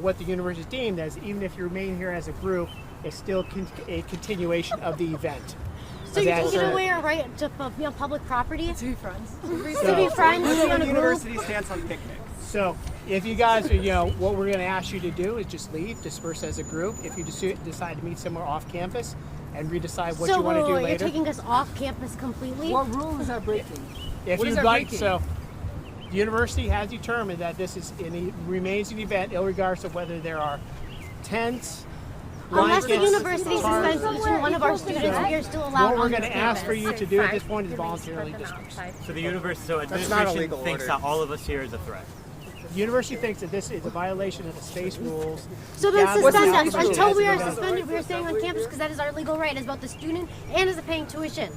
What the university is deemed as, even if you remain here as a group, it's still a continuation of the event. So you're taking away our right to be on public property? To be friends. To be friends, to be on a The group? university stands on picnics. So if you guys, what we're going to ask you to do is just leave, disperse as a group. If you decide to meet somewhere off campus and redecide what you want to do later. You're taking us off campus completely? What rule is that breaking? If you'd like, so the university has determined that this is remains an event, regardless of whether there are tents. Unless the university suspends each one of our students, we are still allowed. What we're going to ask for you to do at this point is voluntarily disperse. So the university, so administration thinks that all of us here is a threat. The university thinks that this is a violation of the space rules. So then suspend us. Until we are suspended, we are staying on campus because that is our legal right as both the student and as a paying tuition.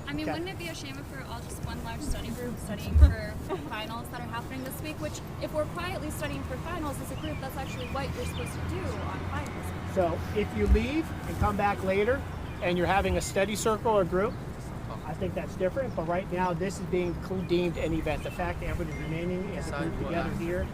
I mean, wouldn't it be a shame if we're all just one large study group studying for finals that are happening this week? Which, if we're quietly studying for finals as a group, that's actually what you're supposed to do on finals. So if you leave and come back later and you're having a study circle or group, I think that's different. But right now, this is being deemed an event. The fact that everybody's remaining as a group together here,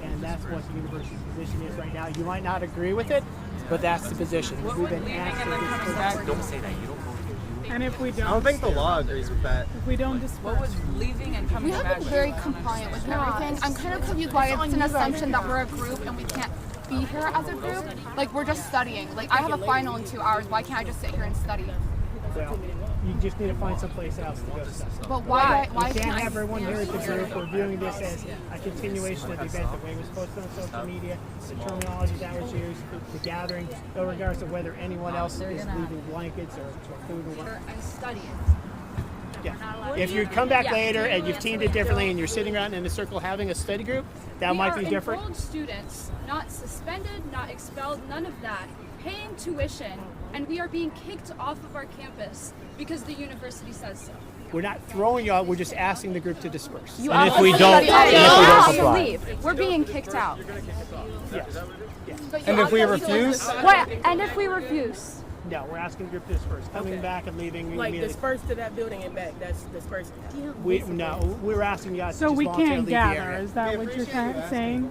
and that's what the university's position is right now. You might not agree with it, but that's the position. We've been asked to Don't say that. You don't go to. And if we don't, I don't think the law agrees with that. if we don't disperse, What was leaving and coming back? We have been very compliant with everything. I'm kind of confused why it's an assumption that we're a group and we can't be here as a group. Like, we're just studying. Like, I have a final in 2 hours. Why can't I just sit here and study? Well, you just need to find someplace else to go study. But why You can't can't have everyone here at the group. We're viewing this as a continuation of the event, the way it was posted on social media, the terminology that was used, the gathering, no regards to whether anyone else is leaving blankets or food or whatever. And studying. Yeah. If you come back later and you've teamed it differently and you're sitting around in a circle having a study group, that might be different. We are enrolled students, not suspended, not expelled, none of that, paying tuition, and we are being kicked off of our campus because the university says so. We're not throwing you out, we're just asking the group to disperse. And if we don't comply. leave? We're being kicked out. Yes. And if we refuse? What? And if we refuse? No, we're asking the group to disperse. Coming back and leaving like immediately. disperse to that building and back. That's dispersing. We're asking you guys to So just we voluntarily can't leave the gather. area. Is that what you're saying?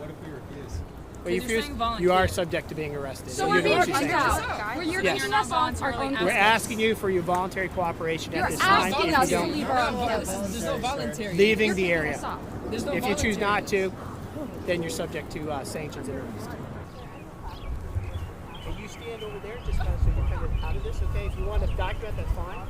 But you are subject to being arrested. So we're being University kicked sanctions. out. You're Yes. not voluntarily We're asking you for your voluntary cooperation at this time. Asking If us you to don't, leave our own campus. There's no voluntary. leaving the area. There's no If you choose voluntary. not to, then you're subject to sanctions and arrest. Can you stand over there just so you're kind of out of this? Okay, if you want to document, that's fine.